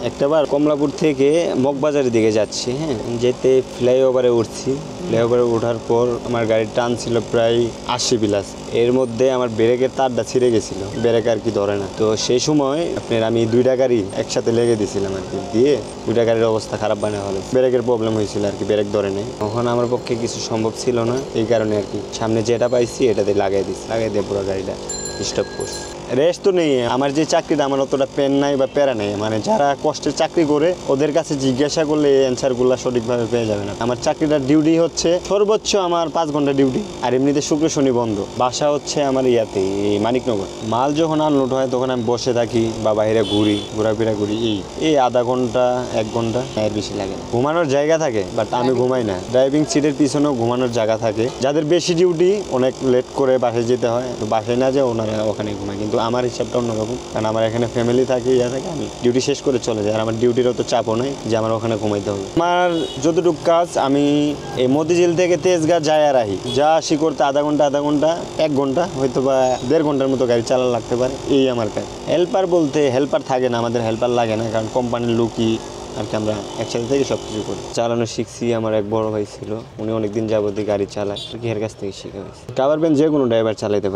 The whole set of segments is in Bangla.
একটাবার কমলাপুর থেকে মগবাজারের দিকে যাচ্ছি, হ্যাঁ, যেতে ফ্লাইওভারে উঠছি। ফ্লাইওভারে ওঠার পর আমার গাড়ির টান ছিল প্রায় 80+। এর মধ্যে আমার ব্রেকের তারটা ছিঁড়ে গেছিল, ব্রেক আর কি ধরে না। তো সেই সময় আমি 2টা গাড়ি একসাথে লেগে দিয়েছিলাম আর কি, দিয়ে 2টা গাড়ির অবস্থা খারাপ বানানো হলো। ব্রেকের প্রবলেম হয়েছিল আর কি, ব্রেক ধরে নেই। তখন আমার পক্ষে কিছু সম্ভব ছিল না, এই কারণে আর কি সামনে যেটা পাইছি এটাতে লাগাই দিয়ে পুরো গাড়িটা স্টপ করছি। রেস্ট তো নেই। আমার যে চাকরিটা, আমার অতটা পেন নাই বা প্যারা নেই। মানে যারা কষ্টের চাকরি করে ওদের কাছে জিজ্ঞাসা করলে এই অ্যান্সারগুলো সঠিকভাবে পেয়ে যাবে না। আমার চাকরিটার ডিউটি হচ্ছে সর্বোচ্চ আমার 5 ঘন্টা ডিউটি, আর এমনিতে শুক্র শনি বন্ধ। বাসা হচ্ছে আমার ইয়াতে, মানিকনগর। মাল যখন আনলোড হয় তখন আমি বসে থাকি বা বাইরে ঘোরাফেরা করি। এই আধা ঘন্টা 1 ঘন্টা, এর বেশি লাগে না। ঘুমানোর জায়গা থাকে, বাট আমি ঘুমাই না। ড্রাইভিং সিটের পিছনেও ঘুমানোর জায়গা থাকে। যাদের বেশি ডিউটি, অনেক লেট করে বাসায় যেতে হয়, তো বাসায় না যায় ওনারা ওখানে ঘুমায়। কিন্তু আমার হিসাবটা অন্যরকম, কারণ আমার এখানে ফ্যামিলি থাকে, থাকে, আমি ডিউটি শেষ করে চলে যাই। আর আমার ডিউটির অত চাপও নেই যে আমার ওখানে ঘুমাইতে হবে। আমার যতটুকু কাজ, আমি এই মতিঝিল থেকে তেজগাঁ যায় আর আহি, যা আসি করতে আধা ঘন্টা 1 ঘন্টা, হয়তো বা 1.5 ঘন্টার মতো গাড়ি চালানো লাগতে পারে। এই আমার কাজ। হেল্পার বলতে হেল্পার থাকে না, আমাদের হেল্পার লাগে না, কারণ কোম্পানির লোকই আর কি, আমরা একসাথে থেকে সব কিছু করি। চালানো শিখছি। আমার এক বড় ভাই ছিল, উনি অনেকদিন যাবতীয় গাড়ি চালায়, এর কাছ থেকে শিখে হয়েছে। কাভার ভ্যান যে কোনো ড্রাইভার চালাইতে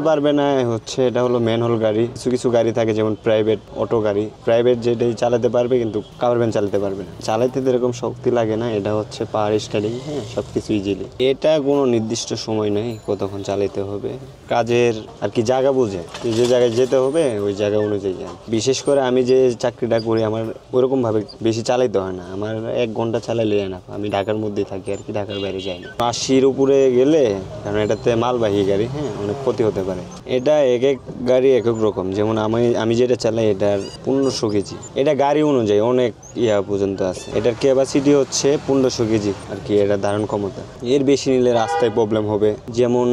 পারবে না হচ্ছে, এটা হলো ম্যানহোল গাড়ি। কিছু গাড়ি থাকে যেমন প্রাইভেট অটো গাড়ি, প্রাইভেট যেটাই চালাতে পারবে, কিন্তু কাভার ভ্যান চালাতে পারবে না। চালাইতে এরকম শক্তি লাগে না। এটা হচ্ছে পাওয়ার স্টাইলিং, হ্যাঁ, সবকিছু ইজিলি। এটা কোনো নির্দিষ্ট সময় নেই কতক্ষণ চালাইতে হবে, কাজের আর কি জায়গা বুঝে যে জায়গায় যেতে হবে ওই জায়গা অনুযায়ী। বিশেষ করে আমি যে চাকরিটা করি, আমার ওরকম ভাবে বেশি চালাইতে হয় না। আমার 1 ঘন্টা চালাইলে না, আমি ঢাকার মধ্যেই থাকি আর কি, ঢাকার বাইরে যাই না। 80-র উপরে গেলে, কারণ এটাতে মালবাহী গাড়ি, হ্যাঁ, অনেক ক্ষতি হতে পারে। এটা এক গাড়ি এক রকম। যেমন আমি যেটা চালাই, এটার 1500 কেজি। এটা গাড়ি অনুযায়ী অনেক পর্যন্ত আছে। এটার ক্যাপাসিটি হচ্ছে 1500 কেজি আর কি, এটা ধারণ ক্ষমতা। এর বেশি নিলে রাস্তায় প্রবলেম হবে। যেমন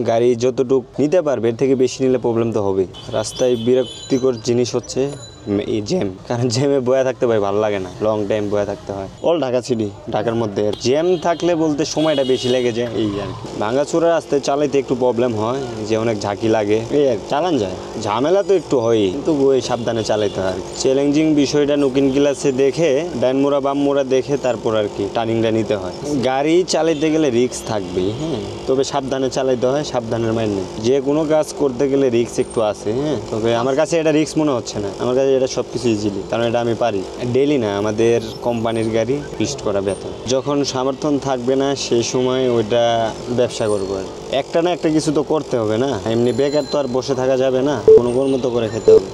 গাড়ি যতটুকু নিতে পারবে, এর থেকে বেশি নিলে প্রবলেম তো হবেই। রাস্তায় বিরক্তিকর জিনিস হচ্ছে এই জ্যাম, কারণ জ্যামে বয়া থাকতে ভাই ভালো লাগে না, লং টাইম বয়া থাকতে হয়। অল ঢাকা সিটি, ঢাকার মধ্যে জ্যাম থাকলে বলতে সময়টা বেশি লেগে যায়, এই আর কি। ভাঙাচোরা রাস্তায় চালাইতে একটু প্রবলেম হয়, যে অনেক ঝাঁকি লাগে, এই আর চালান যায়। ঝামেলা তো একটু হয়ই, কিন্তু ওই সাবধানে চালাইতে হয়। চ্যালেঞ্জিং বিষয়টা নুকিন গ্লাসে দেখে, ডাইন মোড়া বাম মোড়া দেখে তারপর আর কি টার্নিংটা নিতে হয়। গাড়ি চালাইতে গেলে রিস্ক থাকবেই, হ্যাঁ, তবে সাবধানে চালাইতে হয়, সাবধানের মাইনে। যে কোনো কাজ করতে গেলে রিস্ক একটু আছে, হ্যাঁ, তবে আমার কাছে এটা রিস্ক মনে হচ্ছে না। আমার কাছে এটা সবকিছু ইজিলি, কারণ এটা আমি পারি। ডেইলি না, আমাদের কোম্পানির গাড়ি ফিক্সড করা বেতন। যখন সমর্থন থাকবে না সেই সময় ওইটা ব্যবসা করবো। আর একটা না একটা কিছু তো করতে হবে না, এমনি বেকার তো আর বসে থাকা যাবে না, কোনো কর্ম তো করে খেতে হবে।